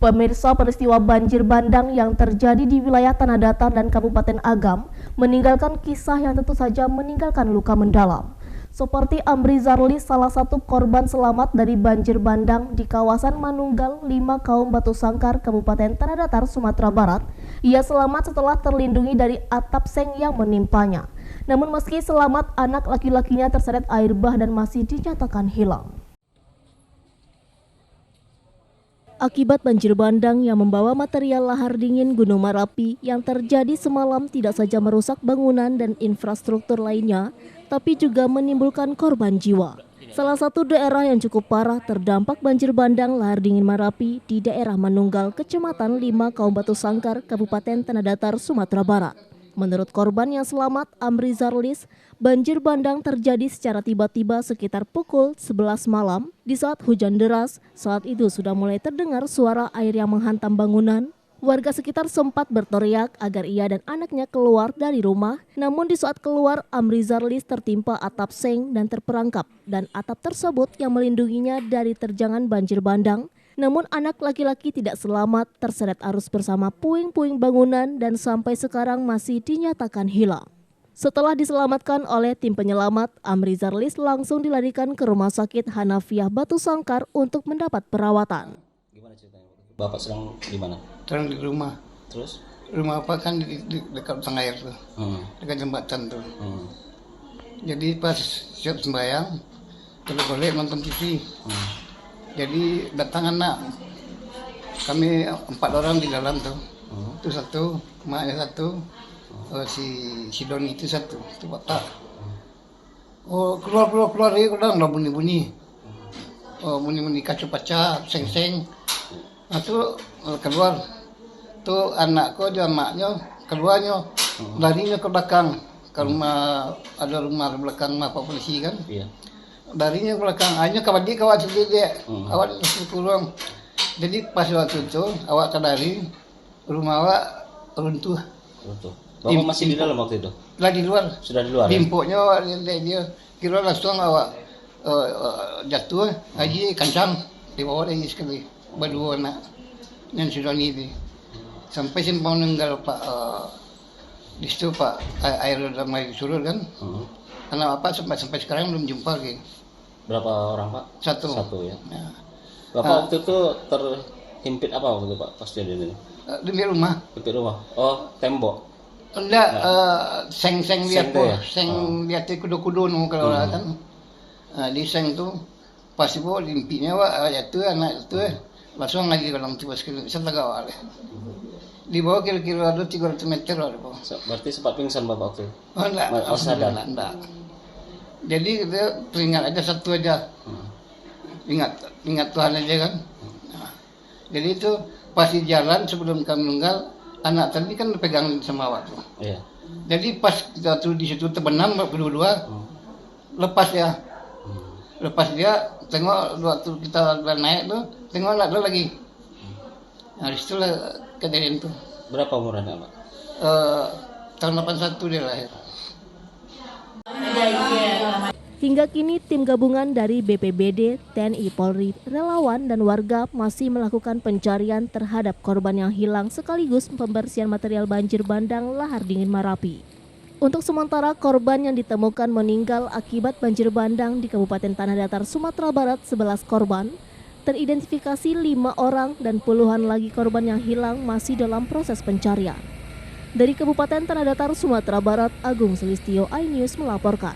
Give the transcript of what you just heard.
Pemirsa, peristiwa banjir bandang yang terjadi di wilayah Tanah Datar dan Kabupaten Agam meninggalkan kisah yang tentu saja meninggalkan luka mendalam. Seperti Amri Zarlis, salah satu korban selamat dari banjir bandang di kawasan Manunggal, 5 Kaum Batu Sangkar, Kabupaten Tanah Datar, Sumatera Barat. Ia selamat setelah terlindungi dari atap seng yang menimpanya. Namun meski selamat, anak laki-lakinya terseret air bah dan masih dinyatakan hilang. Akibat banjir bandang yang membawa material lahar dingin Gunung Merapi yang terjadi semalam tidak saja merusak bangunan dan infrastruktur lainnya, tapi juga menimbulkan korban jiwa. Salah satu daerah yang cukup parah terdampak banjir bandang lahar dingin Merapi di daerah Manunggal, Kecamatan 5 Kaum Batu Sangkar, Kabupaten Tanah Datar, Sumatera Barat. Menurut korban yang selamat, Amri Zarlis, banjir bandang terjadi secara tiba-tiba sekitar pukul 11 malam di saat hujan deras. Saat itu sudah mulai terdengar suara air yang menghantam bangunan. Warga sekitar sempat berteriak agar ia dan anaknya keluar dari rumah. Namun di saat keluar, Amri Zarlis tertimpa atap seng dan terperangkap. Dan atap tersebut yang melindunginya dari terjangan banjir bandang. Namun anak laki-laki tidak selamat, terseret arus bersama puing-puing bangunan dan sampai sekarang masih dinyatakan hilang. Setelah diselamatkan oleh tim penyelamat, Amri Zarlis langsung dilarikan ke Rumah Sakit Hanafiah Batu Sangkar untuk mendapat perawatan. Gimana ceritanya? Bapak sedang di mana? Sedang di rumah. Terus? Rumah apa kan di dekat tengah air tuh, dekat jembatan tuh. Jadi pas siap sembahyang, kalau boleh nonton TV. Jadi datang anak, kami 4 orang di dalam tuh. Itu satu, emaknya satu, si Doni itu satu, itu Batak. Oh keluar dia udah bunyi-bunyi. Oh bunyi-bunyi kaca pecah, seng-seng. Nah tuh keluar, tuh anakku dia emaknya keluarnya, larinya ke belakang, ke rumah, ada rumah di belakang rumah Pak Polisi kan. Iya. Darinya ke belakang, hanya kawan sendiri awak kurang. Jadi pas waktu itu awak dari rumah awak runtuh. Bapak masih di dalam waktu itu? Lah di luar. Sudah di luar. Pimpoknya awak dia kira langsung awak jatuh, haji kancang di bawah dia sekali. Berdua anak yang sudah ini. Sampai simpang meninggal Pak di situ Pak air dalam air surut kan. Karena apa sampai sekarang belum jumpa lagi. Berapa orang Pak? Satu ya. Bapak waktu itu terhimpit apa waktu itu Pak pas kejadian ini? Di rumah. Di rumah. Oh tembok. Enggak, seng lihat ya? Seng lihat kudo-kudo kalau kan. Di seng tuh pas itu limpinya Pak jatuh anak itu langsung ngaji dalam tiba sekali setengah awal. Di bawah kira-kira ada 300 meter lah. Berarti sempat pingsan Bapak waktu itu? Oh enggak, sadar? Enggak. Jadi kita teringat aja satu aja. Ingat Tuhan aja kan. Nah, jadi itu pas di jalan sebelum kami meninggal, anak tadi kan pegang sama awak tuh. Iya. Jadi pas kita tuh di situ terbenam berdua, lepas dia tengok waktu kita naik tuh, tengok ada lagi. Nah disitulah kejadian tuh. Berapa umurnya Pak? Tahun 81 dia lahir. Hingga kini tim gabungan dari BPBD, TNI Polri, relawan dan warga masih melakukan pencarian terhadap korban yang hilang sekaligus pembersihan material banjir bandang lahar dingin Merapi. Untuk sementara korban yang ditemukan meninggal akibat banjir bandang di Kabupaten Tanah Datar, Sumatera Barat 11 korban, teridentifikasi 5 orang dan puluhan lagi korban yang hilang masih dalam proses pencarian. Dari Kabupaten Tanah Datar, Sumatera Barat, Agung Selistio, iNews melaporkan.